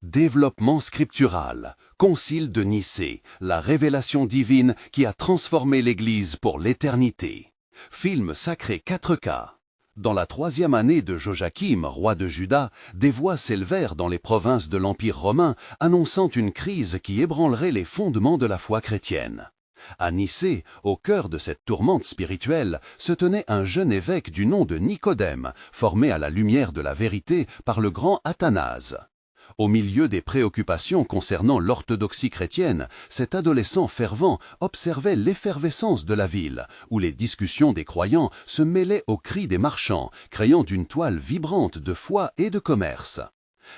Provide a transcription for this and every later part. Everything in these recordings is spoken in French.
Développement scriptural, Concile de Nicée, la révélation divine qui a transformé l'Église pour l'éternité. Film sacré 4K. Dans la 3e année de Joachim, roi de Juda, des voix s'élevèrent dans les provinces de l'Empire romain, annonçant une crise qui ébranlerait les fondements de la foi chrétienne. À Nicée, au cœur de cette tourmente spirituelle, se tenait un jeune évêque du nom de Nicodème, formé à la lumière de la vérité par le grand Athanase. Au milieu des préoccupations concernant l'orthodoxie chrétienne, cet adolescent fervent observait l'effervescence de la ville, où les discussions des croyants se mêlaient aux cris des marchands, créant une toile vibrante de foi et de commerce.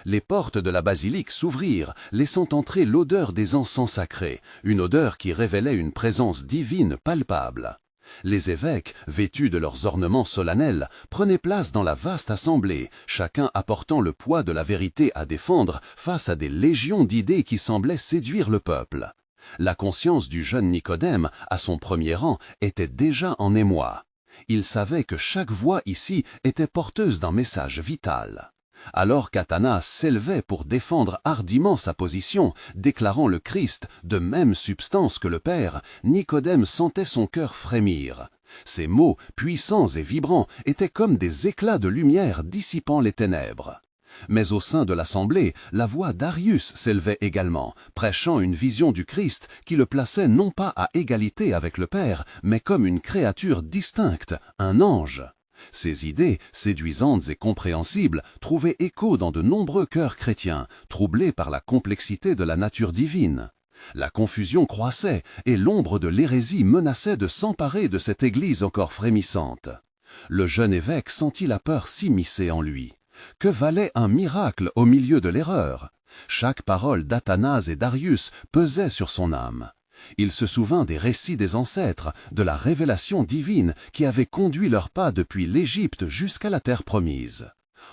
Les portes de la basilique s'ouvrirent, laissant entrer l'odeur des encens sacrés, une odeur qui révélait une présence divine palpable. Les évêques, vêtus de leurs ornements solennels, prenaient place dans la vaste assemblée, chacun apportant le poids de la vérité à défendre face à des légions d'idées qui semblaient séduire le peuple. La conscience du jeune Nicodème, à son premier rang, était déjà en émoi. Il savait que chaque voix ici était porteuse d'un message vital. Alors qu'Athanase s'élevait pour défendre hardiment sa position, déclarant le Christ de même substance que le Père, Nicodème sentait son cœur frémir. Ces mots, puissants et vibrants, étaient comme des éclats de lumière dissipant les ténèbres. Mais au sein de l'assemblée, la voix d'Arius s'élevait également, prêchant une vision du Christ qui le plaçait non pas à égalité avec le Père, mais comme une créature distincte, un ange. Ces idées, séduisantes et compréhensibles, trouvaient écho dans de nombreux cœurs chrétiens, troublés par la complexité de la nature divine. La confusion croissait et l'ombre de l'hérésie menaçait de s'emparer de cette Église encore frémissante. Le jeune évêque sentit la peur s'immiscer en lui. Que valait un miracle au milieu de l'erreur? Chaque parole d'Athanase et d'Arius pesait sur son âme. Il se souvint des récits des ancêtres, de la révélation divine qui avait conduit leurs pas depuis l'Égypte jusqu'à la terre promise.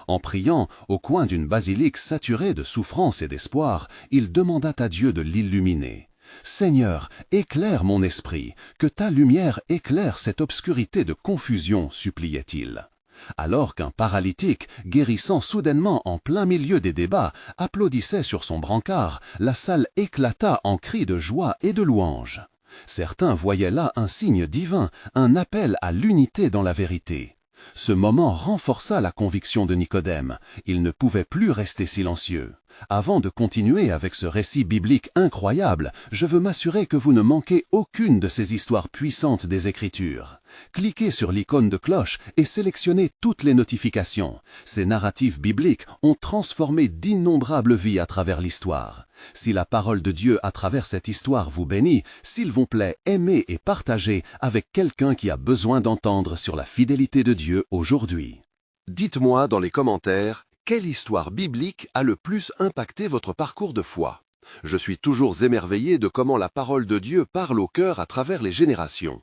En priant, au coin d'une basilique saturée de souffrance et d'espoir, il demanda à Dieu de l'illuminer. « Seigneur, éclaire mon esprit, que ta lumière éclaire cette obscurité de confusion, suppliait-il. » Alors qu'un paralytique, guérissant soudainement en plein milieu des débats, applaudissait sur son brancard, la salle éclata en cris de joie et de louange. Certains voyaient là un signe divin, un appel à l'unité dans la vérité. Ce moment renforça la conviction de Nicodème. Il ne pouvait plus rester silencieux. Avant de continuer avec ce récit biblique incroyable, je veux m'assurer que vous ne manquez aucune de ces histoires puissantes des Écritures. Cliquez sur l'icône de cloche et sélectionnez toutes les notifications. Ces narratifs bibliques ont transformé d'innombrables vies à travers l'histoire. Si la parole de Dieu à travers cette histoire vous bénit, s'il vous plaît, aimez et partagez avec quelqu'un qui a besoin d'entendre sur la fidélité de Dieu aujourd'hui. Dites-moi dans les commentaires, quelle histoire biblique a le plus impacté votre parcours de foi? Je suis toujours émerveillé de comment la parole de Dieu parle au cœur à travers les générations.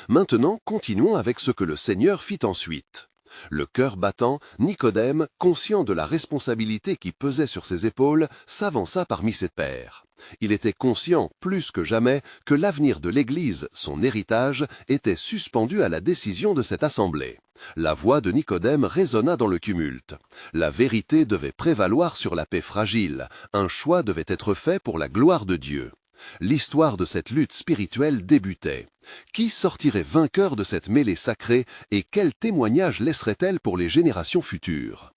Maintenant, continuons avec ce que le Seigneur fit ensuite. Le cœur battant, Nicodème, conscient de la responsabilité qui pesait sur ses épaules, s'avança parmi ses pairs. Il était conscient, plus que jamais, que l'avenir de l'Église, son héritage, était suspendu à la décision de cette assemblée. La voix de Nicodème résonna dans le tumulte. La vérité devait prévaloir sur la paix fragile. Un choix devait être fait pour la gloire de Dieu. L'histoire de cette lutte spirituelle débutait. Qui sortirait vainqueur de cette mêlée sacrée et quel témoignage laisserait-elle pour les générations futures?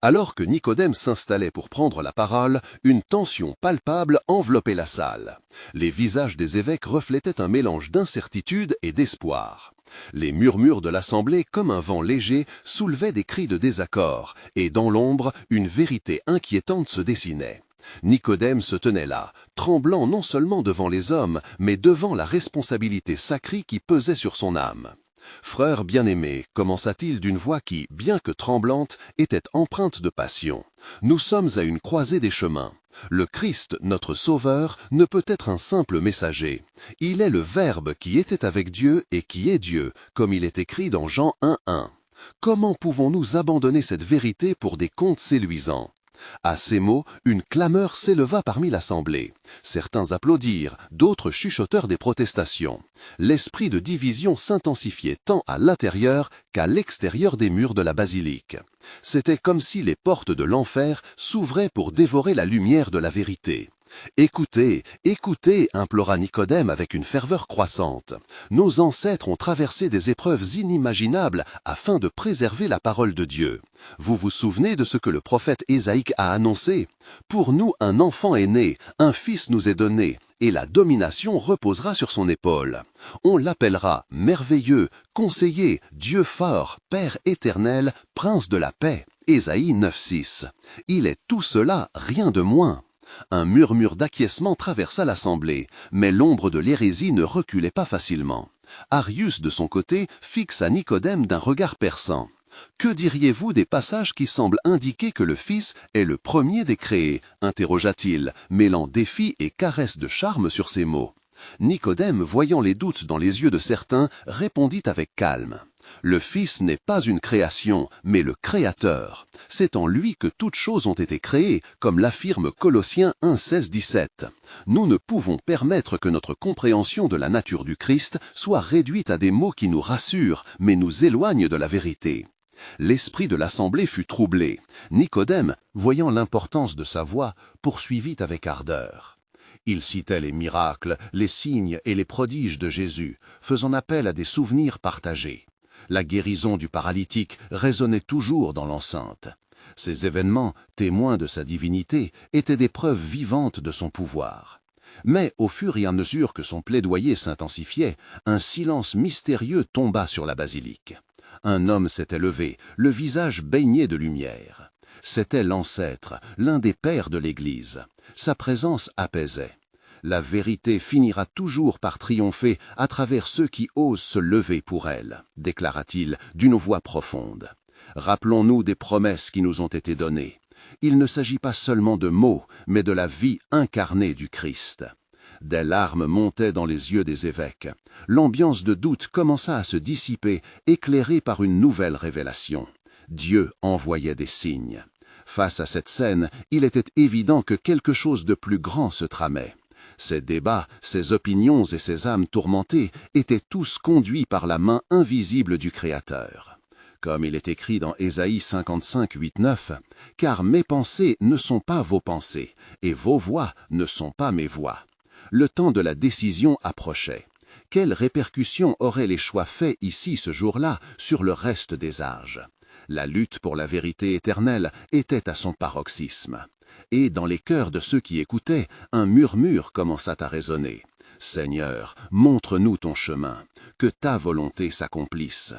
Alors que Nicodème s'installait pour prendre la parole, une tension palpable enveloppait la salle. Les visages des évêques reflétaient un mélange d'incertitude et d'espoir. Les murmures de l'assemblée, comme un vent léger, soulevaient des cris de désaccord, et dans l'ombre, une vérité inquiétante se dessinait. Nicodème se tenait là, tremblant non seulement devant les hommes, mais devant la responsabilité sacrée qui pesait sur son âme. « Frère bien-aimé, commença-t-il d'une voix qui, bien que tremblante, était empreinte de passion. Nous sommes à une croisée des chemins. Le Christ, notre Sauveur, ne peut être un simple messager. Il est le Verbe qui était avec Dieu et qui est Dieu, comme il est écrit dans Jean 1:1. Comment pouvons-nous abandonner cette vérité pour des contes séduisants ? À ces mots, une clameur s'éleva parmi l'assemblée. Certains applaudirent, d'autres chuchotèrent des protestations. L'esprit de division s'intensifiait tant à l'intérieur qu'à l'extérieur des murs de la basilique. C'était comme si les portes de l'enfer s'ouvraient pour dévorer la lumière de la vérité. « Écoutez, écoutez » implora Nicodème avec une ferveur croissante. « Nos ancêtres ont traversé des épreuves inimaginables afin de préserver la parole de Dieu. Vous vous souvenez de ce que le prophète Ésaïe a annoncé ? Pour nous, un enfant est né, un fils nous est donné, et la domination reposera sur son épaule. On l'appellera merveilleux, conseiller, Dieu fort, Père éternel, prince de la paix. » Ésaïe 9,6. Il est tout cela, rien de moins. Un murmure d'acquiescement traversa l'assemblée, mais l'ombre de l'hérésie ne reculait pas facilement. Arius, de son côté, fixa Nicodème d'un regard perçant. « Que diriez-vous des passages qui semblent indiquer que le Fils est le premier des créés » interrogea-t-il, mêlant défi et caresse de charme sur ces mots. Nicodème, voyant les doutes dans les yeux de certains, répondit avec calme. Le Fils n'est pas une création, mais le Créateur. C'est en lui que toutes choses ont été créées, comme l'affirme Colossiens 1,16-17. Nous ne pouvons permettre que notre compréhension de la nature du Christ soit réduite à des mots qui nous rassurent, mais nous éloignent de la vérité. L'esprit de l'assemblée fut troublé. Nicodème, voyant l'importance de sa voix, poursuivit avec ardeur. Il citait les miracles, les signes et les prodiges de Jésus, faisant appel à des souvenirs partagés. La guérison du paralytique résonnait toujours dans l'enceinte. Ces événements, témoins de sa divinité, étaient des preuves vivantes de son pouvoir. Mais au fur et à mesure que son plaidoyer s'intensifiait, un silence mystérieux tomba sur la basilique. Un homme s'était levé, le visage baigné de lumière. C'était l'ancêtre, l'un des pères de l'Église. Sa présence apaisait. La vérité finira toujours par triompher à travers ceux qui osent se lever pour elle, déclara-t-il d'une voix profonde. Rappelons-nous des promesses qui nous ont été données. Il ne s'agit pas seulement de mots, mais de la vie incarnée du Christ. Des larmes montaient dans les yeux des évêques. L'ambiance de doute commença à se dissiper, éclairée par une nouvelle révélation. Dieu envoyait des signes. Face à cette scène, il était évident que quelque chose de plus grand se tramait. Ces débats, ces opinions et ces âmes tourmentées étaient tous conduits par la main invisible du Créateur. Comme il est écrit dans Ésaïe 55, 8-9, « Car mes pensées ne sont pas vos pensées, et vos voix ne sont pas mes voix. » Le temps de la décision approchait. Quelles répercussions auraient les choix faits ici ce jour-là sur le reste des âges? La lutte pour la vérité éternelle était à son paroxysme. Et dans les cœurs de ceux qui écoutaient, un murmure commença à résonner. « Seigneur, montre-nous ton chemin, que ta volonté s'accomplisse. »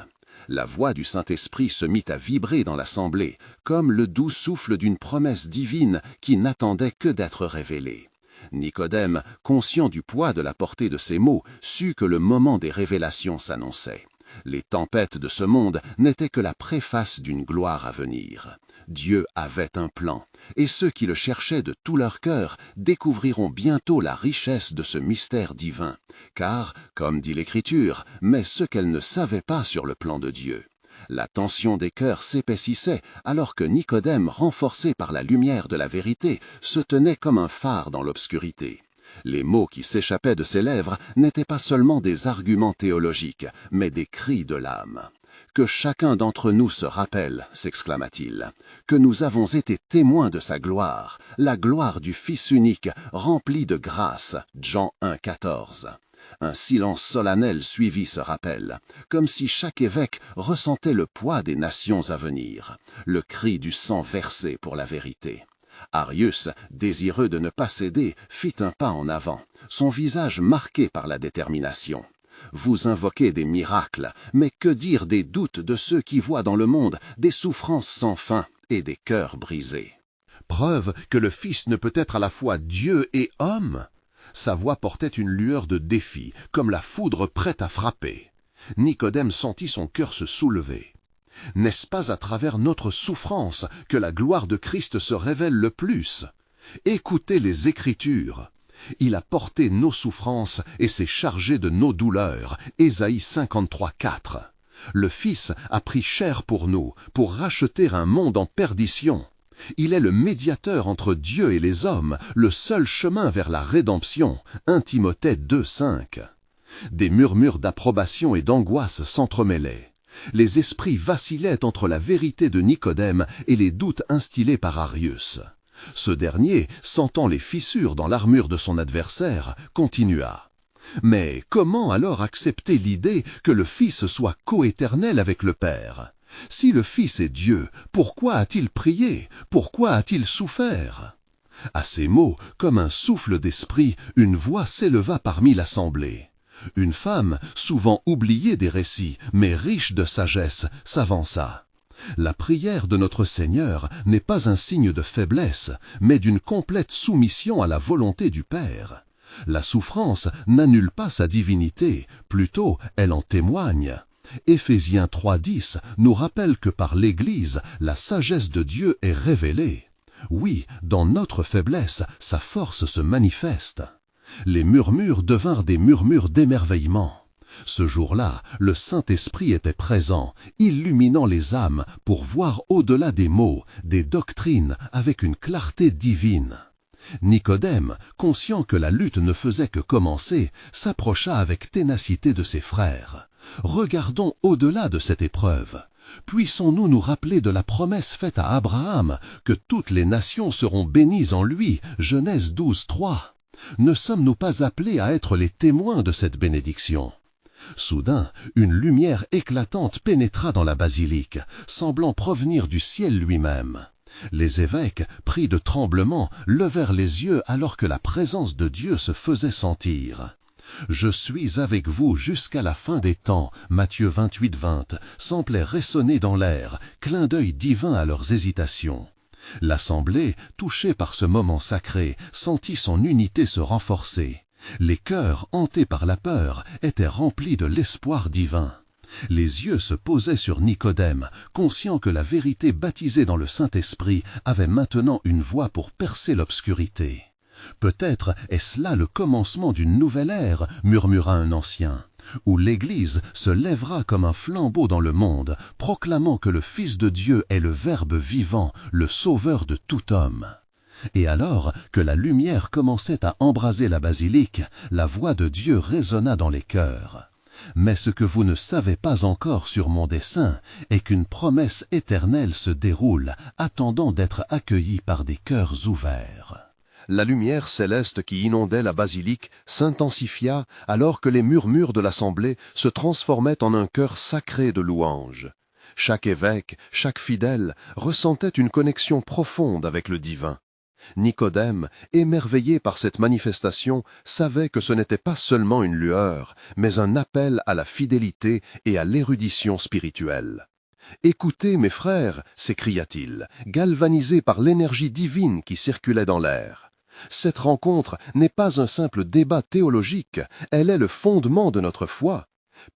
La voix du Saint-Esprit se mit à vibrer dans l'assemblée, comme le doux souffle d'une promesse divine qui n'attendait que d'être révélée. Nicodème, conscient du poids de la portée de ces mots, sut que le moment des révélations s'annonçait. Les tempêtes de ce monde n'étaient que la préface d'une gloire à venir. Dieu avait un plan, et ceux qui le cherchaient de tout leur cœur découvriront bientôt la richesse de ce mystère divin, car, comme dit l'Écriture, mais ce qu'elle ne savait pas sur le plan de Dieu. La tension des cœurs s'épaississait alors que Nicodème, renforcé par la lumière de la vérité, se tenait comme un phare dans l'obscurité. Les mots qui s'échappaient de ses lèvres n'étaient pas seulement des arguments théologiques, mais des cris de l'âme. « Que chacun d'entre nous se rappelle, s'exclama-t-il, que nous avons été témoins de sa gloire, la gloire du Fils unique, rempli de grâce. » Jean 1,14. Un silence solennel suivit ce rappel, comme si chaque évêque ressentait le poids des nations à venir, le cri du sang versé pour la vérité. Arius, désireux de ne pas céder, fit un pas en avant, son visage marqué par la détermination. Vous invoquez des miracles, mais que dire des doutes de ceux qui voient dans le monde des souffrances sans fin et des cœurs brisés? Preuve que le Fils ne peut être à la fois Dieu et homme. Sa voix portait une lueur de défi, comme la foudre prête à frapper. Nicodème sentit son cœur se soulever. N'est-ce pas à travers notre souffrance que la gloire de Christ se révèle le plus? Écoutez les Écritures. Il a porté nos souffrances et s'est chargé de nos douleurs. Ésaïe 53, 4. Le Fils a pris chair pour nous, pour racheter un monde en perdition. Il est le médiateur entre Dieu et les hommes, le seul chemin vers la rédemption. 1 Timothée 2,5. Des murmures d'approbation et d'angoisse s'entremêlaient. Les esprits vacillaient entre la vérité de Nicodème et les doutes instillés par Arius. Ce dernier, sentant les fissures dans l'armure de son adversaire, continua. Mais comment alors accepter l'idée que le Fils soit coéternel avec le Père ? Si le Fils est Dieu, pourquoi a-t-il prié? Pourquoi a-t-il souffert? À ces mots, comme un souffle d'esprit, une voix s'éleva parmi l'assemblée. Une femme, souvent oubliée des récits, mais riche de sagesse, s'avança. La prière de notre Seigneur n'est pas un signe de faiblesse, mais d'une complète soumission à la volonté du Père. La souffrance n'annule pas sa divinité, plutôt elle en témoigne. Éphésiens 3,10 nous rappelle que par l'Église, la sagesse de Dieu est révélée. Oui, dans notre faiblesse, sa force se manifeste. Les murmures devinrent des murmures d'émerveillement. Ce jour-là, le Saint-Esprit était présent, illuminant les âmes pour voir au-delà des mots, des doctrines avec une clarté divine. Nicodème, conscient que la lutte ne faisait que commencer, s'approcha avec ténacité de ses frères. Regardons au-delà de cette épreuve. Puissons-nous nous rappeler de la promesse faite à Abraham, que toutes les nations seront bénies en lui, Genèse 12,3. Ne sommes-nous pas appelés à être les témoins de cette bénédiction? Soudain, une lumière éclatante pénétra dans la basilique, semblant provenir du ciel lui-même. Les évêques, pris de tremblement, levèrent les yeux alors que la présence de Dieu se faisait sentir. « Je suis avec vous jusqu'à la fin des temps » Matthieu 28,20 semblait résonner dans l'air, clin d'œil divin à leurs hésitations. L'assemblée, touchée par ce moment sacré, sentit son unité se renforcer. Les cœurs, hantés par la peur, étaient remplis de l'espoir divin. Les yeux se posaient sur Nicodème, conscient que la vérité baptisée dans le Saint-Esprit avait maintenant une voie pour percer l'obscurité. « Peut-être est-ce là le commencement d'une nouvelle ère » murmura un ancien, « où l'Église se lèvera comme un flambeau dans le monde, proclamant que le Fils de Dieu est le Verbe vivant, le Sauveur de tout homme. » Et alors que la lumière commençait à embraser la basilique, la voix de Dieu résonna dans les cœurs. Mais ce que vous ne savez pas encore sur mon dessein est qu'une promesse éternelle se déroule, attendant d'être accueillie par des cœurs ouverts. La lumière céleste qui inondait la basilique s'intensifia alors que les murmures de l'assemblée se transformaient en un chœur sacré de louanges. Chaque évêque, chaque fidèle ressentait une connexion profonde avec le divin. Nicodème, émerveillé par cette manifestation, savait que ce n'était pas seulement une lueur, mais un appel à la fidélité et à l'érudition spirituelle. « Écoutez, mes frères » s'écria-t-il, galvanisé par l'énergie divine qui circulait dans l'air. Cette rencontre n'est pas un simple débat théologique, elle est le fondement de notre foi.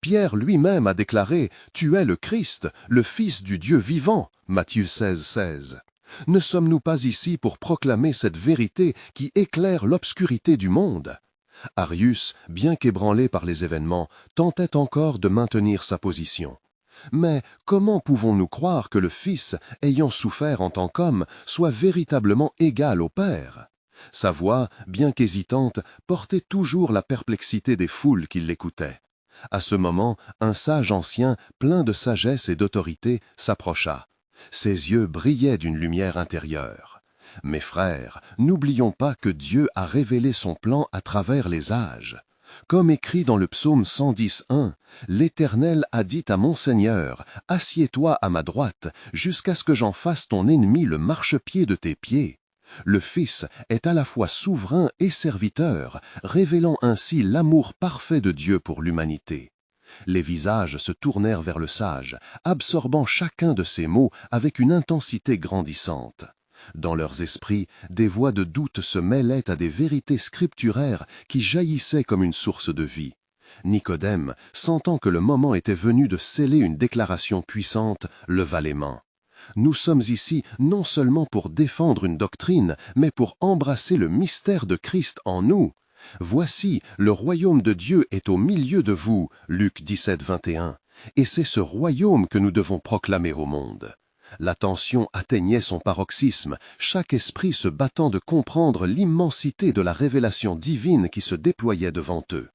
Pierre lui-même a déclaré « Tu es le Christ, le Fils du Dieu vivant » Matthieu 16,16. Ne sommes-nous pas ici pour proclamer cette vérité qui éclaire l'obscurité du monde? Arius, bien qu'ébranlé par les événements, tentait encore de maintenir sa position. Mais comment pouvons-nous croire que le Fils, ayant souffert en tant qu'homme, soit véritablement égal au Père? Sa voix, bien qu'hésitante, portait toujours la perplexité des foules qui l'écoutaient. À ce moment, un sage ancien, plein de sagesse et d'autorité, s'approcha. Ses yeux brillaient d'une lumière intérieure. « Mes frères, n'oublions pas que Dieu a révélé son plan à travers les âges. Comme écrit dans le psaume 110:1, « L'Éternel a dit à mon Seigneur, « Assieds-toi à ma droite, jusqu'à ce que j'en fasse ton ennemi le marchepied de tes pieds. » Le Fils est à la fois souverain et serviteur, révélant ainsi l'amour parfait de Dieu pour l'humanité. Les visages se tournèrent vers le sage, absorbant chacun de ces mots avec une intensité grandissante. Dans leurs esprits, des voix de doute se mêlaient à des vérités scripturaires qui jaillissaient comme une source de vie. Nicodème, sentant que le moment était venu de sceller une déclaration puissante, leva les mains. Nous sommes ici non seulement pour défendre une doctrine, mais pour embrasser le mystère de Christ en nous. Voici, le royaume de Dieu est au milieu de vous, Luc 17:21, et c'est ce royaume que nous devons proclamer au monde. L'attention atteignait son paroxysme, chaque esprit se battant de comprendre l'immensité de la révélation divine qui se déployait devant eux.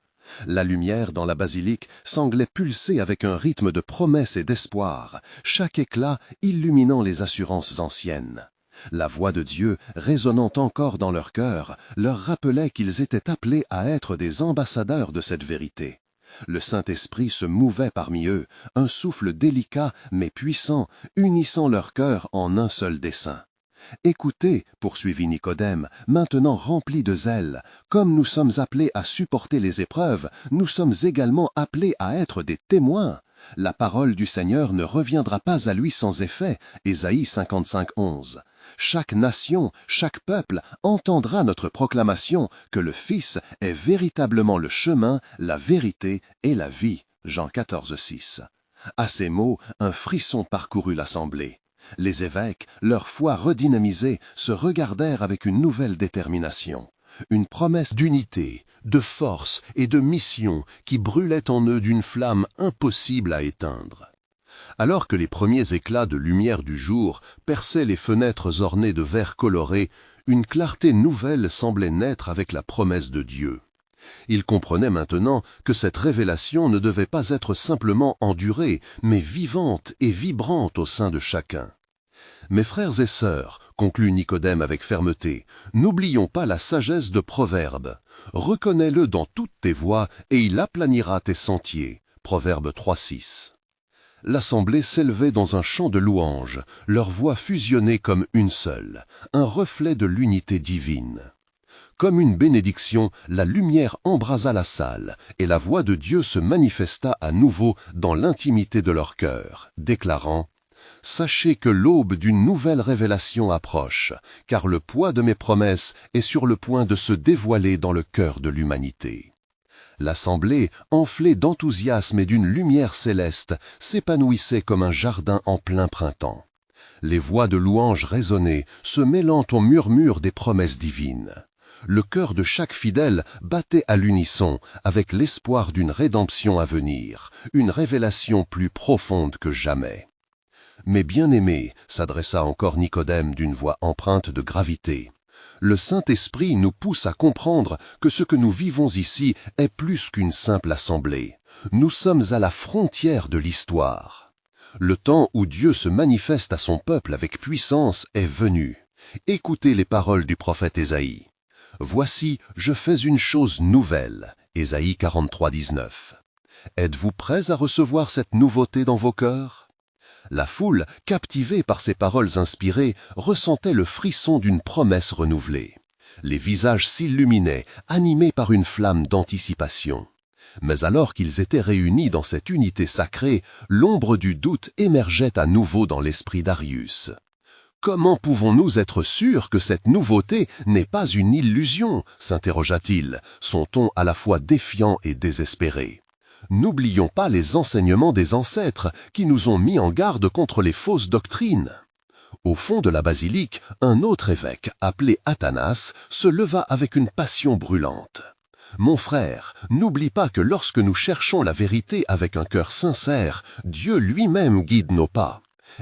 La lumière dans la basilique semblait pulser avec un rythme de promesse et d'espoir, chaque éclat illuminant les assurances anciennes. La voix de Dieu, résonnant encore dans leur cœur, leur rappelait qu'ils étaient appelés à être des ambassadeurs de cette vérité. Le Saint-Esprit se mouvait parmi eux, un souffle délicat mais puissant, unissant leur cœur en un seul dessein. « Écoutez, poursuivit Nicodème, maintenant rempli de zèle, comme nous sommes appelés à supporter les épreuves, nous sommes également appelés à être des témoins. La parole du Seigneur ne reviendra pas à lui sans effet. » Ésaïe 55, 11. Chaque nation, chaque peuple entendra notre proclamation que le Fils est véritablement le chemin, la vérité et la vie. Jean 14, 6. À ces mots, un frisson parcourut l'assemblée. Les évêques, leur foi redynamisée, se regardèrent avec une nouvelle détermination. Une promesse d'unité, de force et de mission qui brûlait en eux d'une flamme impossible à éteindre. Alors que les premiers éclats de lumière du jour perçaient les fenêtres ornées de verre coloré, une clarté nouvelle semblait naître avec la promesse de Dieu. Ils comprenaient maintenant que cette révélation ne devait pas être simplement endurée, mais vivante et vibrante au sein de chacun. « Mes frères et sœurs, conclut Nicodème avec fermeté, n'oublions pas la sagesse de Proverbe. Reconnais-le dans toutes tes voies et il aplanira tes sentiers. » Proverbe 3,6. L'assemblée s'élevait dans un chant de louange, leurs voix fusionnées comme une seule, un reflet de l'unité divine. Comme une bénédiction, la lumière embrasa la salle, et la voix de Dieu se manifesta à nouveau dans l'intimité de leur cœur, déclarant « Sachez que l'aube d'une nouvelle révélation approche, car le poids de mes promesses est sur le point de se dévoiler dans le cœur de l'humanité. » L'assemblée, enflée d'enthousiasme et d'une lumière céleste, s'épanouissait comme un jardin en plein printemps. Les voix de louange résonnaient, se mêlant au murmure des promesses divines. Le cœur de chaque fidèle battait à l'unisson, avec l'espoir d'une rédemption à venir, une révélation plus profonde que jamais. « Mes bien-aimés, s'adressa encore Nicodème d'une voix empreinte de gravité. Le Saint-Esprit nous pousse à comprendre que ce que nous vivons ici est plus qu'une simple assemblée. Nous sommes à la frontière de l'histoire. Le temps où Dieu se manifeste à son peuple avec puissance est venu. Écoutez les paroles du prophète Ésaïe. « Voici, je fais une chose nouvelle. » Ésaïe 43, 19. Êtes-vous prêts à recevoir cette nouveauté dans vos cœurs ? La foule, captivée par ces paroles inspirées, ressentait le frisson d'une promesse renouvelée. Les visages s'illuminaient, animés par une flamme d'anticipation. Mais alors qu'ils étaient réunis dans cette unité sacrée, l'ombre du doute émergeait à nouveau dans l'esprit d'Arius. « Comment pouvons-nous être sûrs que cette nouveauté n'est pas une illusion ?» s'interrogea-t-il, son ton à la fois défiant et désespéré. N'oublions pas les enseignements des ancêtres qui nous ont mis en garde contre les fausses doctrines. Au fond de la basilique, un autre évêque, appelé Athanas, se leva avec une passion brûlante. « Mon frère, n'oublie pas que lorsque nous cherchons la vérité avec un cœur sincère, Dieu lui-même guide nos pas.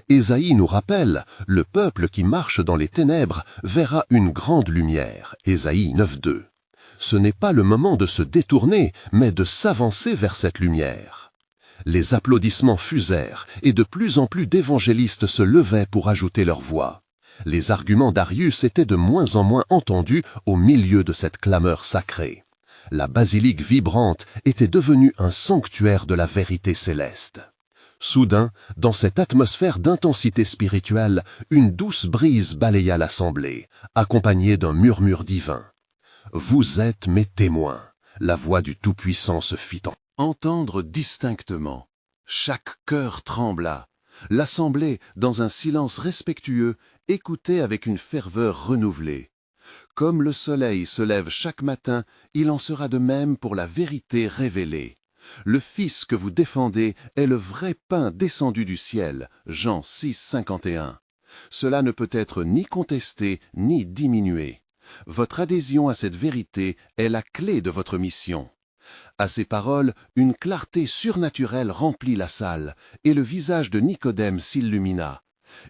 Ésaïe nous rappelle, le peuple qui marche dans les ténèbres verra une grande lumière. Ésaïe 9.2. Ce n'est pas le moment de se détourner, mais de s'avancer vers cette lumière. » Les applaudissements fusèrent, et de plus en plus d'évangélistes se levaient pour ajouter leur voix. Les arguments d'Arius étaient de moins en moins entendus au milieu de cette clameur sacrée. La basilique vibrante était devenue un sanctuaire de la vérité céleste. Soudain, dans cette atmosphère d'intensité spirituelle, une douce brise balaya l'assemblée, accompagnée d'un murmure divin. « Vous êtes mes témoins. » La voix du Tout-Puissant se fit entendre distinctement. Chaque cœur trembla. L'assemblée, dans un silence respectueux, écoutait avec une ferveur renouvelée. Comme le soleil se lève chaque matin, il en sera de même pour la vérité révélée. Le Fils que vous défendez est le vrai pain descendu du ciel. Jean 6, 51. Cela ne peut être ni contesté ni diminué. Votre adhésion à cette vérité est la clé de votre mission. À ces paroles, une clarté surnaturelle remplit la salle, et le visage de Nicodème s'illumina.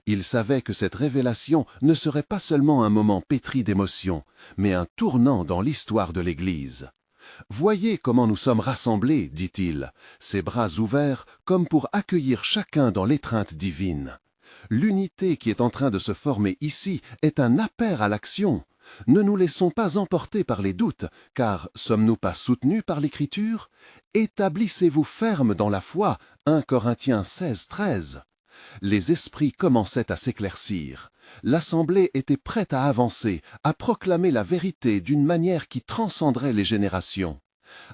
Ils savaient que cette révélation ne serait pas seulement un moment pétri d'émotion, mais un tournant dans l'histoire de l'Église. « Voyez comment nous sommes rassemblés, dit-il, ses bras ouverts comme pour accueillir chacun dans l'étreinte divine. L'unité qui est en train de se former ici est un appel à l'action. Ne nous laissons pas emporter par les doutes, car sommes-nous pas soutenus par l'Écriture? Établissez-vous fermes dans la foi, 1 Corinthiens 16, 13. Les esprits commençaient à s'éclaircir. L'Assemblée était prête à avancer, à proclamer la vérité d'une manière qui transcenderait les générations.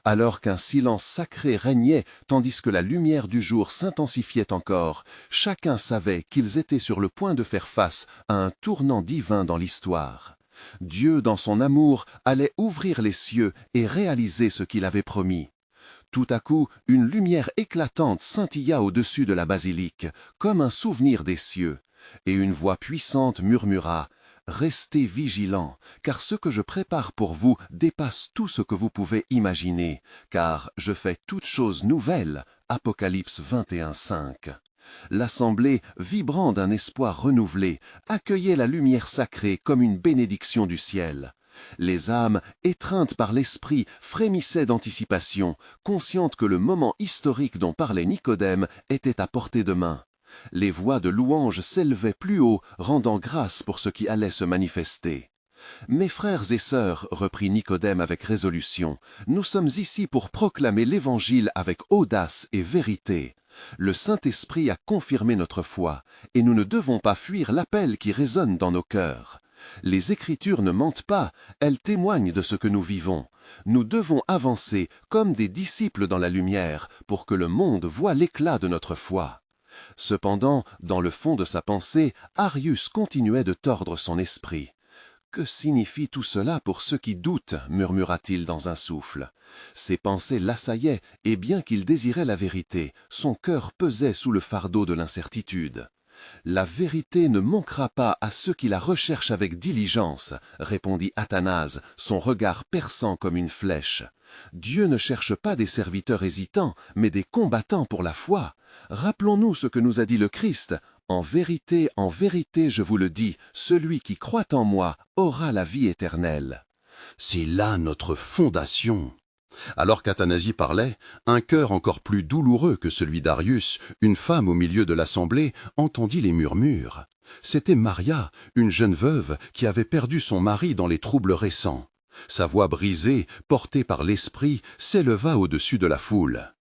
Alors qu'un silence sacré régnait, tandis que la lumière du jour s'intensifiait encore, chacun savait qu'ils étaient sur le point de faire face à un tournant divin dans l'histoire. Dieu, dans son amour, allait ouvrir les cieux et réaliser ce qu'il avait promis. Tout à coup, une lumière éclatante scintilla au-dessus de la basilique, comme un souvenir des cieux, et une voix puissante murmura « Restez vigilants, car ce que je prépare pour vous dépasse tout ce que vous pouvez imaginer, car je fais toutes choses nouvelles. » Apocalypse 21, 5. L'assemblée, vibrant d'un espoir renouvelé, accueillait la lumière sacrée comme une bénédiction du ciel. Les âmes, étreintes par l'esprit, frémissaient d'anticipation, conscientes que le moment historique dont parlait Nicodème était à portée de main. Les voix de louange s'élevaient plus haut, rendant grâce pour ce qui allait se manifester. « Mes frères et sœurs, reprit Nicodème avec résolution, nous sommes ici pour proclamer l'Évangile avec audace et vérité. Le Saint-Esprit a confirmé notre foi, et nous ne devons pas fuir l'appel qui résonne dans nos cœurs. Les Écritures ne mentent pas, elles témoignent de ce que nous vivons. Nous devons avancer comme des disciples dans la lumière pour que le monde voie l'éclat de notre foi. » Cependant, dans le fond de sa pensée, Arius continuait de tordre son esprit. « Que signifie tout cela pour ceux qui doutent » murmura-t-il dans un souffle. Ses pensées l'assaillaient, et bien qu'il désirait la vérité, son cœur pesait sous le fardeau de l'incertitude. « La vérité ne manquera pas à ceux qui la recherchent avec diligence, » répondit Athanase, son regard perçant comme une flèche. « Dieu ne cherche pas des serviteurs hésitants, mais des combattants pour la foi. Rappelons-nous ce que nous a dit le Christ. En vérité, je vous le dis, celui qui croit en moi aura la vie éternelle. » C'est là notre fondation. Alors qu'Athanasie parlait, un cœur encore plus douloureux que celui d'Arius, une femme au milieu de l'assemblée, entendit les murmures. C'était Maria, une jeune veuve qui avait perdu son mari dans les troubles récents. Sa voix brisée, portée par l'esprit, s'éleva au-dessus de la foule.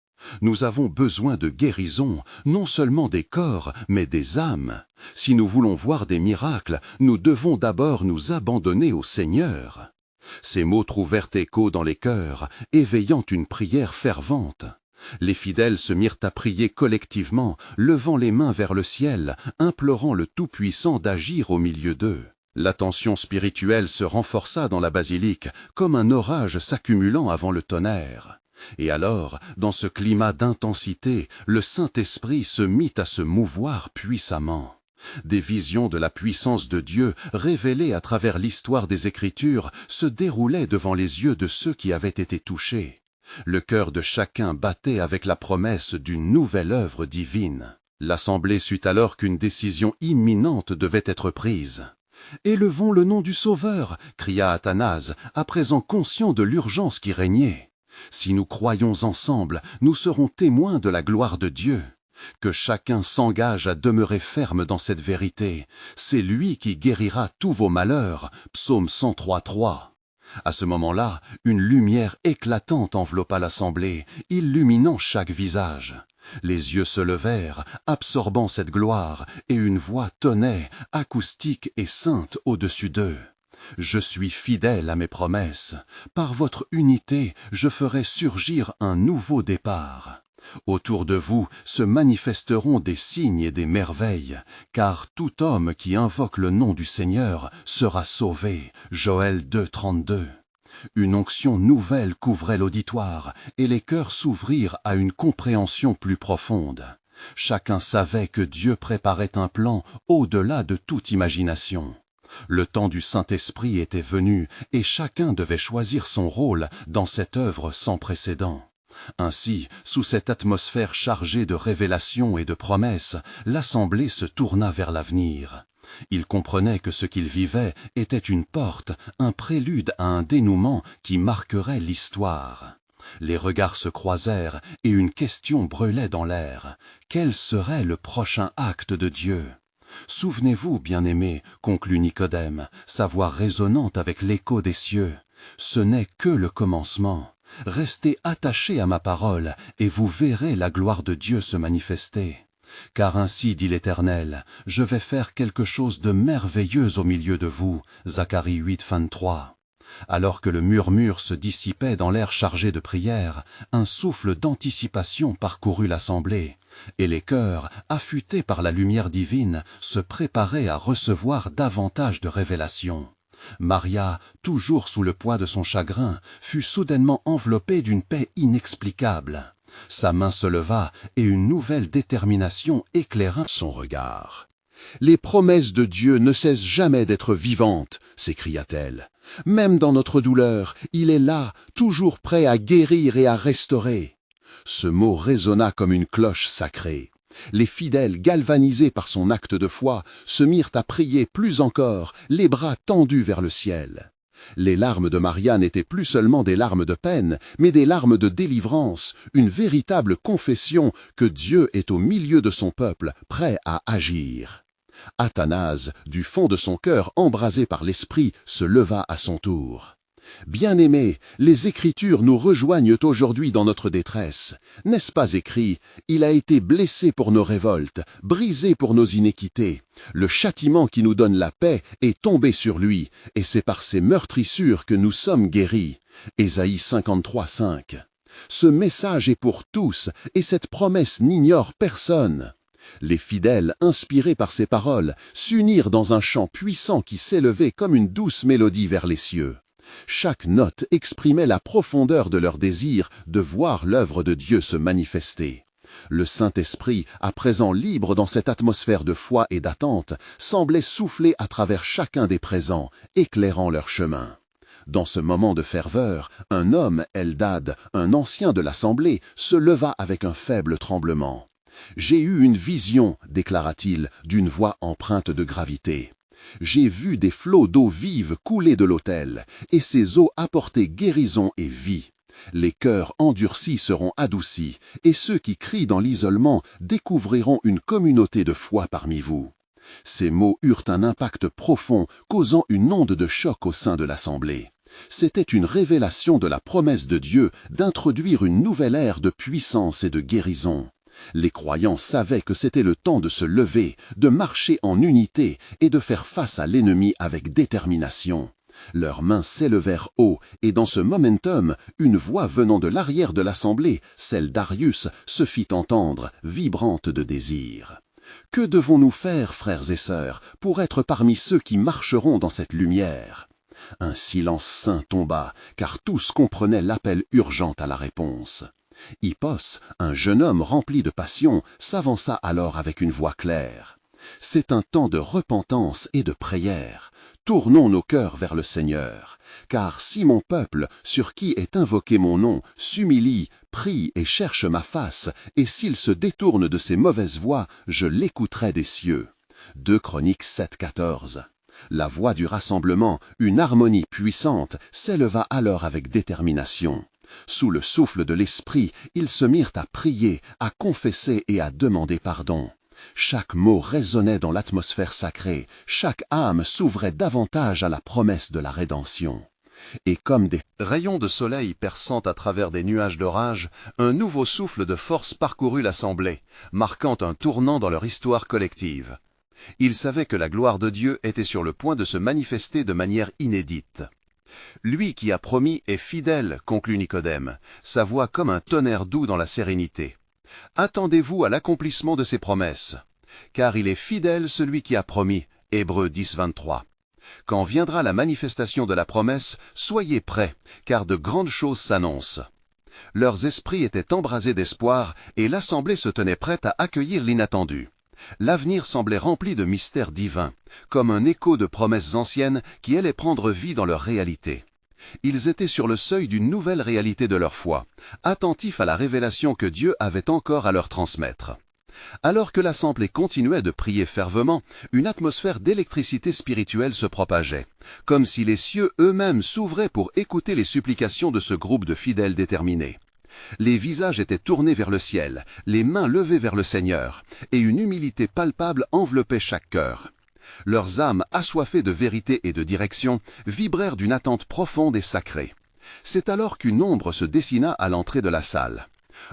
Nous avons besoin de guérison, non seulement des corps, mais des âmes. Si nous voulons voir des miracles, nous devons d'abord nous abandonner au Seigneur. Ces mots trouvèrent écho dans les cœurs, éveillant une prière fervente. Les fidèles se mirent à prier collectivement, levant les mains vers le ciel, implorant le Tout-Puissant d'agir au milieu d'eux. La tension spirituelle se renforça dans la basilique, comme un orage s'accumulant avant le tonnerre. Et alors, dans ce climat d'intensité, le Saint-Esprit se mit à se mouvoir puissamment. Des visions de la puissance de Dieu, révélées à travers l'histoire des Écritures, se déroulaient devant les yeux de ceux qui avaient été touchés. Le cœur de chacun battait avec la promesse d'une nouvelle œuvre divine. L'Assemblée sut alors qu'une décision imminente devait être prise. « Élevons le nom du Sauveur !» cria Athanase, à présent conscient de l'urgence qui régnait. « Si nous croyons ensemble, nous serons témoins de la gloire de Dieu. Que chacun s'engage à demeurer ferme dans cette vérité. C'est lui qui guérira tous vos malheurs. » Psaume 103, 3. À ce moment-là, une lumière éclatante enveloppa l'assemblée, illuminant chaque visage. Les yeux se levèrent, absorbant cette gloire, et une voix tonnait, acoustique et sainte au-dessus d'eux. « Je suis fidèle à mes promesses. Par votre unité, je ferai surgir un nouveau départ. Autour de vous se manifesteront des signes et des merveilles, car tout homme qui invoque le nom du Seigneur sera sauvé. » Joël 2, 32. Une onction nouvelle couvrait l'auditoire, et les cœurs s'ouvrirent à une compréhension plus profonde. Chacun savait que Dieu préparait un plan au-delà de toute imagination. Le temps du Saint-Esprit était venu, et chacun devait choisir son rôle dans cette œuvre sans précédent. Ainsi, sous cette atmosphère chargée de révélations et de promesses, l'assemblée se tourna vers l'avenir. Ils comprenaient que ce qu'ils vivaient était une porte, un prélude à un dénouement qui marquerait l'histoire. Les regards se croisèrent et une question brûlait dans l'air. Quel serait le prochain acte de Dieu? Souvenez-vous, bien-aimés, conclut Nicodème, sa voix résonnante avec l'écho des cieux. Ce n'est que le commencement. Restez attachés à ma parole, et vous verrez la gloire de Dieu se manifester. Car ainsi dit l'Éternel, je vais faire quelque chose de merveilleux au milieu de vous. Zacharie 8, 23. Alors que le murmure se dissipait dans l'air chargé de prière, un souffle d'anticipation parcourut l'assemblée, et les cœurs, affûtés par la lumière divine, se préparaient à recevoir davantage de révélations. Maria, toujours sous le poids de son chagrin, fut soudainement enveloppée d'une paix inexplicable. Sa main se leva et une nouvelle détermination éclaira son regard. « Les promesses de Dieu ne cessent jamais d'être vivantes !» s'écria-t-elle. « Même dans notre douleur, il est là, toujours prêt à guérir et à restaurer. » Ce mot résonna comme une cloche sacrée. Les fidèles, galvanisés par son acte de foi, se mirent à prier plus encore, les bras tendus vers le ciel. Les larmes de Maria n'étaient plus seulement des larmes de peine, mais des larmes de délivrance, une véritable confession que Dieu est au milieu de son peuple, prêt à agir. Athanase, du fond de son cœur embrasé par l'esprit, se leva à son tour. « Bien-aimés, les Écritures nous rejoignent aujourd'hui dans notre détresse. N'est-ce pas écrit? Il a été blessé pour nos révoltes, brisé pour nos iniquités. Le châtiment qui nous donne la paix est tombé sur lui, et c'est par ses meurtrissures que nous sommes guéris. » Ésaïe 53, 5. Ce message est pour tous, et cette promesse n'ignore personne. Les fidèles, inspirés par ces paroles, s'unirent dans un chant puissant qui s'élevait comme une douce mélodie vers les cieux. Chaque note exprimait la profondeur de leur désir de voir l'œuvre de Dieu se manifester. Le Saint-Esprit, à présent libre dans cette atmosphère de foi et d'attente, semblait souffler à travers chacun des présents, éclairant leur chemin. Dans ce moment de ferveur, un homme, Eldad, un ancien de l'assemblée, se leva avec un faible tremblement. « J'ai eu une vision, déclara-t-il, d'une voix empreinte de gravité. J'ai vu des flots d'eau vive couler de l'autel, et ces eaux apporter guérison et vie. Les cœurs endurcis seront adoucis, et ceux qui crient dans l'isolement découvriront une communauté de foi parmi vous. » Ces mots eurent un impact profond, causant une onde de choc au sein de l'assemblée. C'était une révélation de la promesse de Dieu d'introduire une nouvelle ère de puissance et de guérison. Les croyants savaient que c'était le temps de se lever, de marcher en unité et de faire face à l'ennemi avec détermination. Leurs mains s'élevèrent haut, et dans ce momentum, une voix venant de l'arrière de l'assemblée, celle d'Arius, se fit entendre, vibrante de désir. « Que devons-nous faire, frères et sœurs, pour être parmi ceux qui marcheront dans cette lumière ?» Un silence saint tomba, car tous comprenaient l'appel urgent à la réponse. Hippos, un jeune homme rempli de passion, s'avança alors avec une voix claire. « C'est un temps de repentance et de prière. Tournons nos cœurs vers le Seigneur. Car si mon peuple, sur qui est invoqué mon nom, s'humilie, prie et cherche ma face, et s'il se détourne de ses mauvaises voies, je l'écouterai des cieux. » 2 Chroniques 7, 14. La voix du rassemblement, une harmonie puissante, s'éleva alors avec détermination. Sous le souffle de l'Esprit, ils se mirent à prier, à confesser et à demander pardon. Chaque mot résonnait dans l'atmosphère sacrée, chaque âme s'ouvrait davantage à la promesse de la rédemption. Et comme des rayons de soleil perçant à travers des nuages d'orage, un nouveau souffle de force parcourut l'assemblée, marquant un tournant dans leur histoire collective. Ils savaient que la gloire de Dieu était sur le point de se manifester de manière inédite. Lui qui a promis est fidèle, conclut Nicodème, sa voix comme un tonnerre doux dans la sérénité. Attendez-vous à l'accomplissement de ses promesses, car il est fidèle celui qui a promis. Hébreux 10, 23. Quand viendra la manifestation de la promesse, soyez prêts, car de grandes choses s'annoncent. Leurs esprits étaient embrasés d'espoir et l'assemblée se tenait prête à accueillir l'inattendu. L'avenir semblait rempli de mystères divins, comme un écho de promesses anciennes qui allaient prendre vie dans leur réalité. Ils étaient sur le seuil d'une nouvelle réalité de leur foi, attentifs à la révélation que Dieu avait encore à leur transmettre. Alors que l'assemblée continuait de prier fervemment, une atmosphère d'électricité spirituelle se propageait, comme si les cieux eux-mêmes s'ouvraient pour écouter les supplications de ce groupe de fidèles déterminés. Les visages étaient tournés vers le ciel, les mains levées vers le Seigneur, et une humilité palpable enveloppait chaque cœur. Leurs âmes, assoiffées de vérité et de direction, vibrèrent d'une attente profonde et sacrée. C'est alors qu'une ombre se dessina à l'entrée de la salle.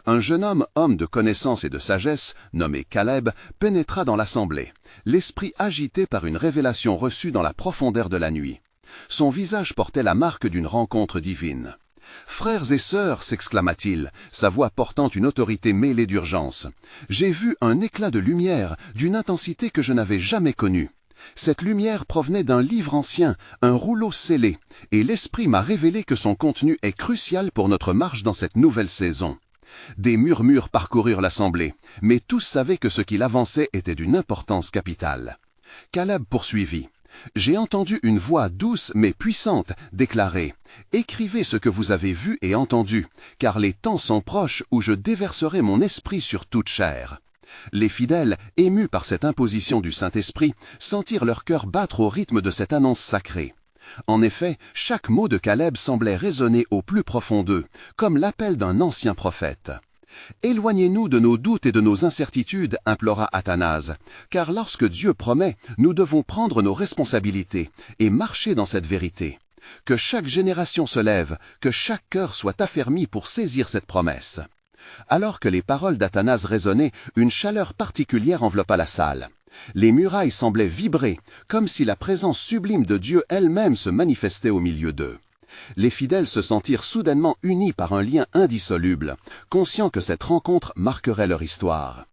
Un jeune homme de connaissance et de sagesse, nommé Caleb, pénétra dans l'assemblée, l'esprit agité par une révélation reçue dans la profondeur de la nuit. Son visage portait la marque d'une rencontre divine. « Frères et sœurs » s'exclama-t-il, sa voix portant une autorité mêlée d'urgence. « J'ai vu un éclat de lumière, d'une intensité que je n'avais jamais connue. Cette lumière provenait d'un livre ancien, un rouleau scellé, et l'Esprit m'a révélé que son contenu est crucial pour notre marche dans cette nouvelle saison. » Des murmures parcoururent l'assemblée, mais tous savaient que ce qu'il avançait était d'une importance capitale. Caleb poursuivit. « J'ai entendu une voix douce mais puissante déclarer « Écrivez ce que vous avez vu et entendu, car les temps sont proches où je déverserai mon esprit sur toute chair. » Les fidèles, émus par cette imposition du Saint-Esprit, sentirent leur cœur battre au rythme de cette annonce sacrée. En effet, chaque mot de Caleb semblait résonner au plus profond d'eux, comme l'appel d'un ancien prophète. « Éloignez-nous de nos doutes et de nos incertitudes, implora Athanase, car lorsque Dieu promet, nous devons prendre nos responsabilités et marcher dans cette vérité. Que chaque génération se lève, que chaque cœur soit affermi pour saisir cette promesse. » Alors que les paroles d'Athanase résonnaient, une chaleur particulière enveloppa la salle. Les murailles semblaient vibrer, comme si la présence sublime de Dieu elle-même se manifestait au milieu d'eux. Les fidèles se sentirent soudainement unis par un lien indissoluble, conscients que cette rencontre marquerait leur histoire.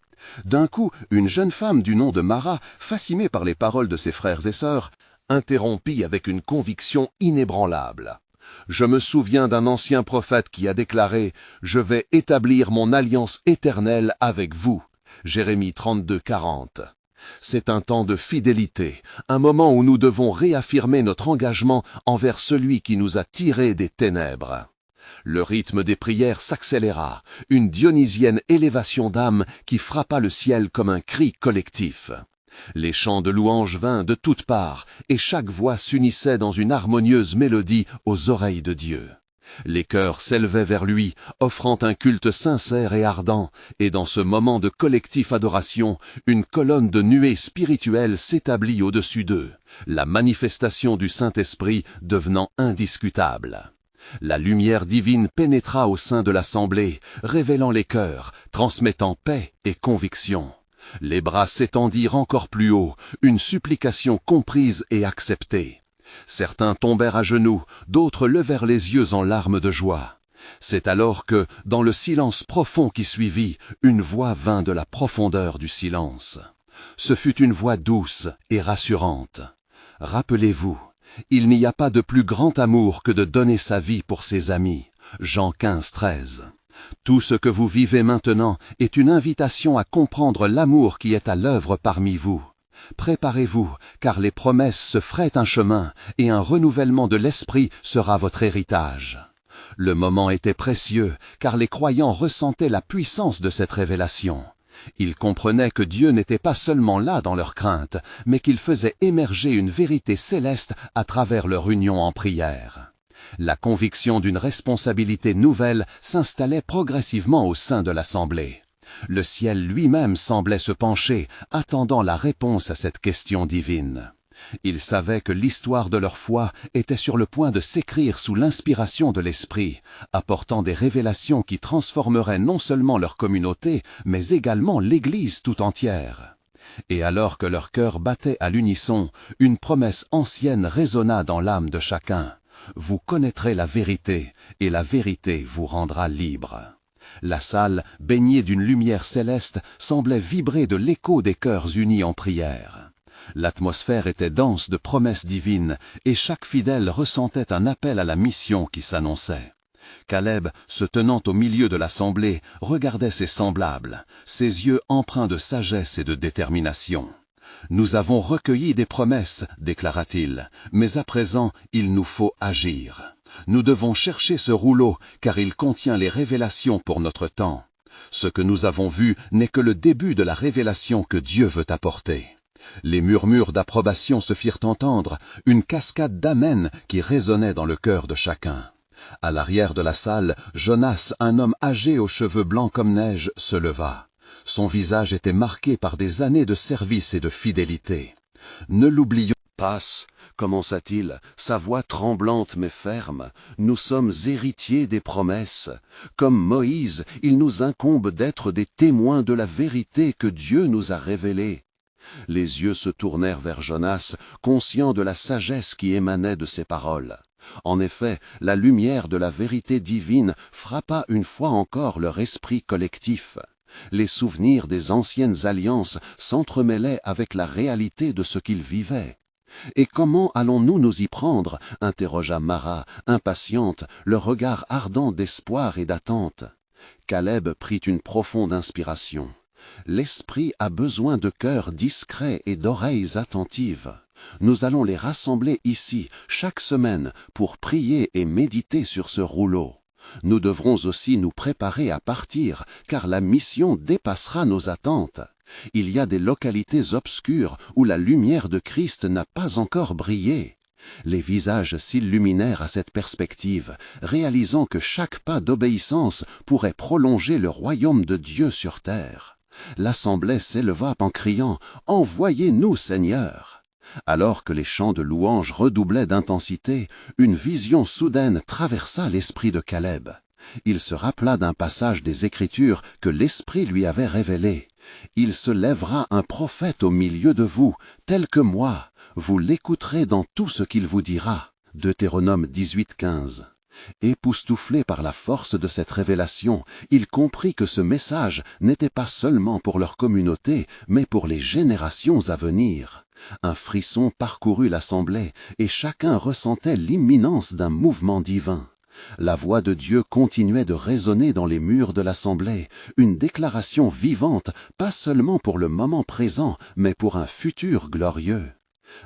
D'un coup, une jeune femme du nom de Mara, fascinée par les paroles de ses frères et sœurs, interrompit avec une conviction inébranlable. « Je me souviens d'un ancien prophète qui a déclaré « Je vais établir mon alliance éternelle avec vous » Jérémie 32, 40. C'est un temps de fidélité, un moment où nous devons réaffirmer notre engagement envers celui qui nous a tirés des ténèbres. Le rythme des prières s'accéléra, une dionysienne élévation d'âme qui frappa le ciel comme un cri collectif. Les chants de louange vinrent de toutes parts, et chaque voix s'unissait dans une harmonieuse mélodie aux oreilles de Dieu. Les cœurs s'élevaient vers lui, offrant un culte sincère et ardent, et dans ce moment de collective adoration, une colonne de nuées spirituelles s'établit au-dessus d'eux, la manifestation du Saint-Esprit devenant indiscutable. La lumière divine pénétra au sein de l'assemblée, révélant les cœurs, transmettant paix et conviction. Les bras s'étendirent encore plus haut, une supplication comprise et acceptée. Certains tombèrent à genoux, d'autres levèrent les yeux en larmes de joie. C'est alors que, dans le silence profond qui suivit, une voix vint de la profondeur du silence. Ce fut une voix douce et rassurante. « Rappelez-vous, il n'y a pas de plus grand amour que de donner sa vie pour ses amis. » Jean 15, 13. Tout ce que vous vivez maintenant est une invitation à comprendre l'amour qui est à l'œuvre parmi vous. Préparez-vous, car les promesses se fraient un chemin et un renouvellement de l'esprit sera votre héritage. Le moment était précieux, car les croyants ressentaient la puissance de cette révélation. Ils comprenaient que Dieu n'était pas seulement là dans leur crainte, mais qu'il faisait émerger une vérité céleste à travers leur union en prière. La conviction d'une responsabilité nouvelle s'installait progressivement au sein de l'assemblée. Le ciel lui-même semblait se pencher, attendant la réponse à cette question divine. Ils savaient que l'histoire de leur foi était sur le point de s'écrire sous l'inspiration de l'Esprit, apportant des révélations qui transformeraient non seulement leur communauté, mais également l'Église tout entière. Et alors que leur cœur battait à l'unisson, une promesse ancienne résonna dans l'âme de chacun. « Vous connaîtrez la vérité, et la vérité vous rendra libre. » La salle, baignée d'une lumière céleste, semblait vibrer de l'écho des cœurs unis en prière. L'atmosphère était dense de promesses divines, et chaque fidèle ressentait un appel à la mission qui s'annonçait. Caleb, se tenant au milieu de l'assemblée, regardait ses semblables, ses yeux empreints de sagesse et de détermination. « Nous avons recueilli des promesses, déclara-t-il, mais à présent, il nous faut agir. Nous devons chercher ce rouleau, car il contient les révélations pour notre temps. Ce que nous avons vu n'est que le début de la révélation que Dieu veut apporter. Les murmures d'approbation se firent entendre, une cascade d'amen qui résonnait dans le cœur de chacun. À l'arrière de la salle, Jonas, un homme âgé aux cheveux blancs comme neige, se leva. Son visage était marqué par des années de service et de fidélité. Ne l'oublions pas, commença-t-il, sa voix tremblante mais ferme, nous sommes héritiers des promesses. Comme Moïse, il nous incombe d'être des témoins de la vérité que Dieu nous a révélée. Les yeux se tournèrent vers Jonas, conscient de la sagesse qui émanait de ses paroles. En effet, la lumière de la vérité divine frappa une fois encore leur esprit collectif. Les souvenirs des anciennes alliances s'entremêlaient avec la réalité de ce qu'ils vivaient. « Et comment allons-nous nous y prendre » interrogea Mara, impatiente, le regard ardent d'espoir et d'attente. Caleb prit une profonde inspiration. L'esprit a besoin de cœurs discrets et d'oreilles attentives. Nous allons les rassembler ici, chaque semaine, pour prier et méditer sur ce rouleau. Nous devrons aussi nous préparer à partir, car la mission dépassera nos attentes. Il y a des localités obscures où la lumière de Christ n'a pas encore brillé. Les visages s'illuminèrent à cette perspective, réalisant que chaque pas d'obéissance pourrait prolonger le royaume de Dieu sur terre. L'assemblée s'éleva en criant « Envoyez-nous, Seigneur !» Alors que les chants de louange redoublaient d'intensité, une vision soudaine traversa l'esprit de Caleb. Il se rappela d'un passage des Écritures que l'Esprit lui avait révélé. « Il se lèvera un prophète au milieu de vous, tel que moi. Vous l'écouterez dans tout ce qu'il vous dira. » Deutéronome 18:15. Époustouflé par la force de cette révélation, il comprit que ce message n'était pas seulement pour leur communauté, mais pour les générations à venir. Un frisson parcourut l'assemblée, et chacun ressentait l'imminence d'un mouvement divin. La voix de Dieu continuait de résonner dans les murs de l'assemblée, une déclaration vivante, pas seulement pour le moment présent, mais pour un futur glorieux.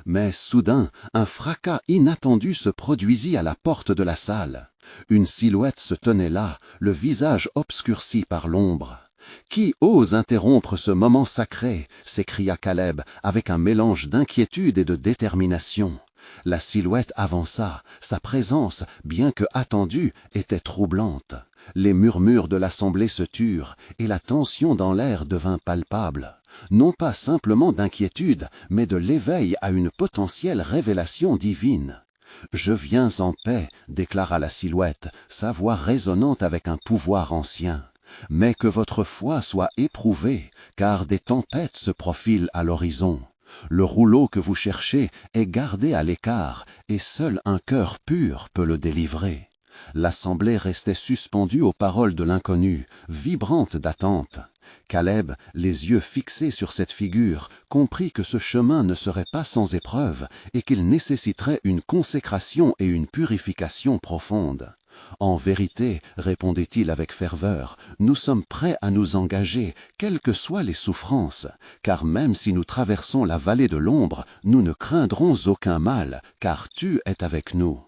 Mais soudain, un fracas inattendu se produisit à la porte de la salle. Une silhouette se tenait là, le visage obscurci par l'ombre. « Qui ose interrompre ce moment sacré » s'écria Caleb, avec un mélange d'inquiétude et de détermination. La silhouette avança, sa présence, bien que attendue, était troublante. Les murmures de l'assemblée se turent, et la tension dans l'air devint palpable. Non pas simplement d'inquiétude, mais de l'éveil à une potentielle révélation divine. « Je viens en paix » déclara la silhouette, sa voix résonnante avec un pouvoir ancien. « Mais que votre foi soit éprouvée, car des tempêtes se profilent à l'horizon. Le rouleau que vous cherchez est gardé à l'écart, et seul un cœur pur peut le délivrer. » L'assemblée restait suspendue aux paroles de l'inconnu, vibrante d'attente. Caleb, les yeux fixés sur cette figure, comprit que ce chemin ne serait pas sans épreuve et qu'il nécessiterait une consécration et une purification profonde. « En vérité, répondait-il avec ferveur, nous sommes prêts à nous engager, quelles que soient les souffrances, car même si nous traversons la vallée de l'ombre, nous ne craindrons aucun mal, car tu es avec nous. »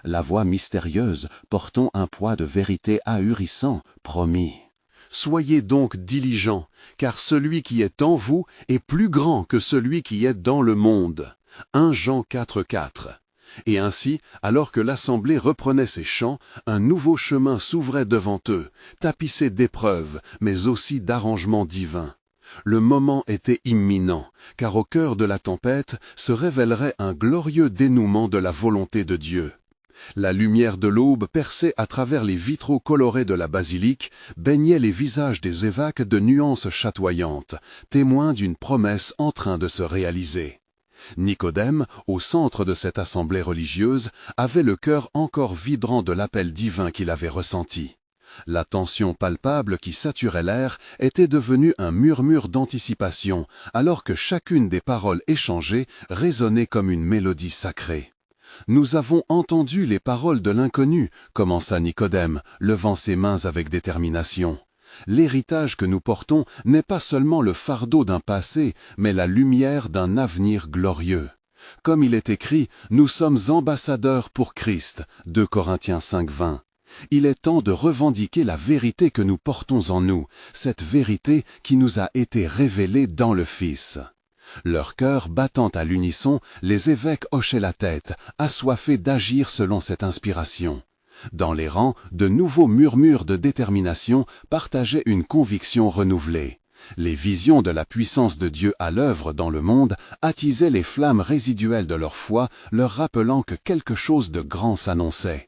La voix mystérieuse, portant un poids de vérité ahurissant, promit. « Soyez donc diligents, car celui qui est en vous est plus grand que celui qui est dans le monde. » 1 Jean 4:4. Et ainsi, alors que l'assemblée reprenait ses chants, un nouveau chemin s'ouvrait devant eux, tapissé d'épreuves, mais aussi d'arrangements divins. Le moment était imminent, car au cœur de la tempête se révélerait un glorieux dénouement de la volonté de Dieu. La lumière de l'aube perçait à travers les vitraux colorés de la basilique, baignait les visages des évêques de nuances chatoyantes, témoins d'une promesse en train de se réaliser. Nicodème, au centre de cette assemblée religieuse, avait le cœur encore vibrant de l'appel divin qu'il avait ressenti. La tension palpable qui saturait l'air était devenue un murmure d'anticipation, alors que chacune des paroles échangées résonnait comme une mélodie sacrée. « Nous avons entendu les paroles de l'inconnu, » commença Nicodème, levant ses mains avec détermination. « L'héritage que nous portons n'est pas seulement le fardeau d'un passé, mais la lumière d'un avenir glorieux. Comme il est écrit, nous sommes ambassadeurs pour Christ, 2 Corinthiens 5:20. Il est temps de revendiquer la vérité que nous portons en nous, cette vérité qui nous a été révélée dans le Fils. Leur cœur battant à l'unisson, les évêques hochaient la tête, assoiffés d'agir selon cette inspiration. Dans les rangs, de nouveaux murmures de détermination partageaient une conviction renouvelée. Les visions de la puissance de Dieu à l'œuvre dans le monde attisaient les flammes résiduelles de leur foi, leur rappelant que quelque chose de grand s'annonçait.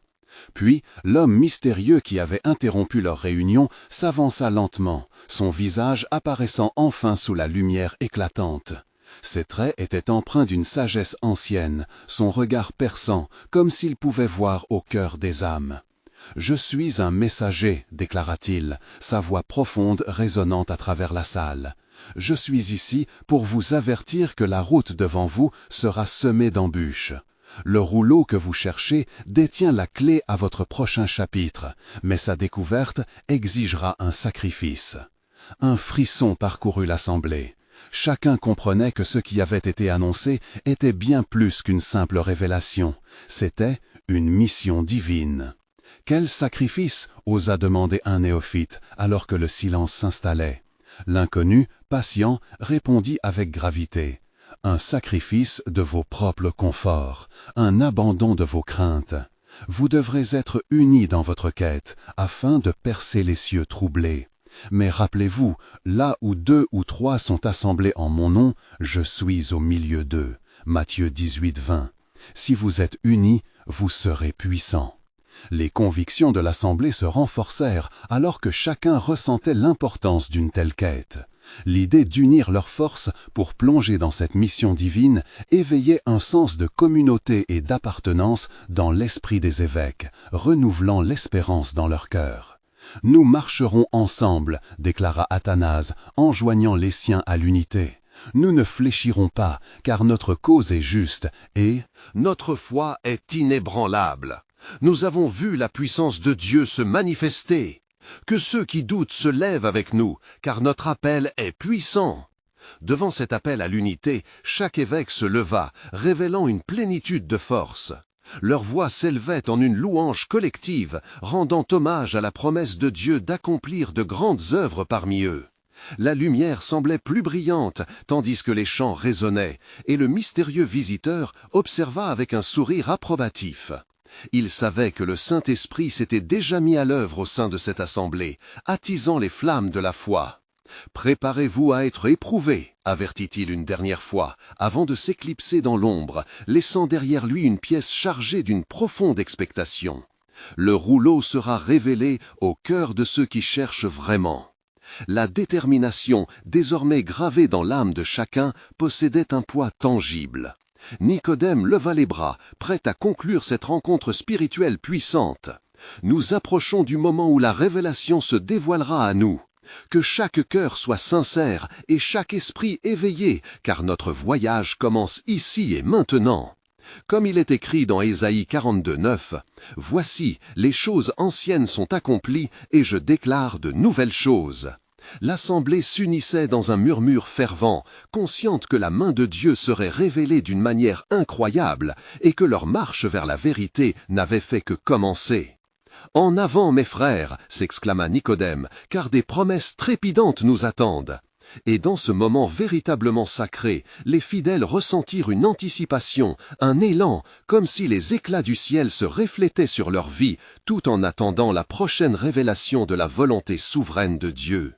Puis, l'homme mystérieux qui avait interrompu leur réunion s'avança lentement, son visage apparaissant enfin sous la lumière éclatante. Ses traits étaient empreints d'une sagesse ancienne, son regard perçant, comme s'il pouvait voir au cœur des âmes. « Je suis un messager », déclara-t-il, sa voix profonde résonnant à travers la salle. « Je suis ici pour vous avertir que la route devant vous sera semée d'embûches. Le rouleau que vous cherchez détient la clé à votre prochain chapitre, mais sa découverte exigera un sacrifice. » Un frisson parcourut l'assemblée. Chacun comprenait que ce qui avait été annoncé était bien plus qu'une simple révélation. C'était une mission divine. Quel sacrifice osa demander un néophyte alors que le silence s'installait. L'inconnu, patient, répondit avec gravité. Un sacrifice de vos propres conforts, un abandon de vos craintes. Vous devrez être unis dans votre quête afin de percer les cieux troublés. Mais rappelez-vous, là où 2 ou 3 sont assemblés en mon nom, je suis au milieu d'eux. Matthieu 18:20. Si vous êtes unis, vous serez puissants. Les convictions de l'assemblée se renforcèrent alors que chacun ressentait l'importance d'une telle quête. L'idée d'unir leurs forces pour plonger dans cette mission divine éveillait un sens de communauté et d'appartenance dans l'esprit des évêques, renouvelant l'espérance dans leur cœur. « Nous marcherons ensemble », déclara Athanase, enjoignant les siens à l'unité. « Nous ne fléchirons pas, car notre cause est juste et Notre foi est inébranlable. Nous avons vu la puissance de Dieu se manifester. Que ceux qui doutent se lèvent avec nous, car notre appel est puissant. » Devant cet appel à l'unité, chaque évêque se leva, révélant une plénitude de force. Leur voix s'élevait en une louange collective, rendant hommage à la promesse de Dieu d'accomplir de grandes œuvres parmi eux. La lumière semblait plus brillante, tandis que les chants résonnaient, et le mystérieux visiteur observa avec un sourire approbatif. Il savait que le Saint-Esprit s'était déjà mis à l'œuvre au sein de cette assemblée, attisant les flammes de la foi. « Préparez-vous à être éprouvés », avertit-il une dernière fois, avant de s'éclipser dans l'ombre, laissant derrière lui une pièce chargée d'une profonde expectation. Le rouleau sera révélé au cœur de ceux qui cherchent vraiment. La détermination, désormais gravée dans l'âme de chacun, possédait un poids tangible. Nicodème leva les bras, prêt à conclure cette rencontre spirituelle puissante. Nous approchons du moment où la révélation se dévoilera à nous. Que chaque cœur soit sincère et chaque esprit éveillé, car notre voyage commence ici et maintenant. Comme il est écrit dans Ésaïe 42:9, « Voici, les choses anciennes sont accomplies et je déclare de nouvelles choses. » L'assemblée s'unissait dans un murmure fervent, consciente que la main de Dieu serait révélée d'une manière incroyable et que leur marche vers la vérité n'avait fait que commencer. « En avant, mes frères !» s'exclama Nicodème, « car des promesses trépidantes nous attendent. » Et dans ce moment véritablement sacré, les fidèles ressentirent une anticipation, un élan, comme si les éclats du ciel se reflétaient sur leur vie, tout en attendant la prochaine révélation de la volonté souveraine de Dieu.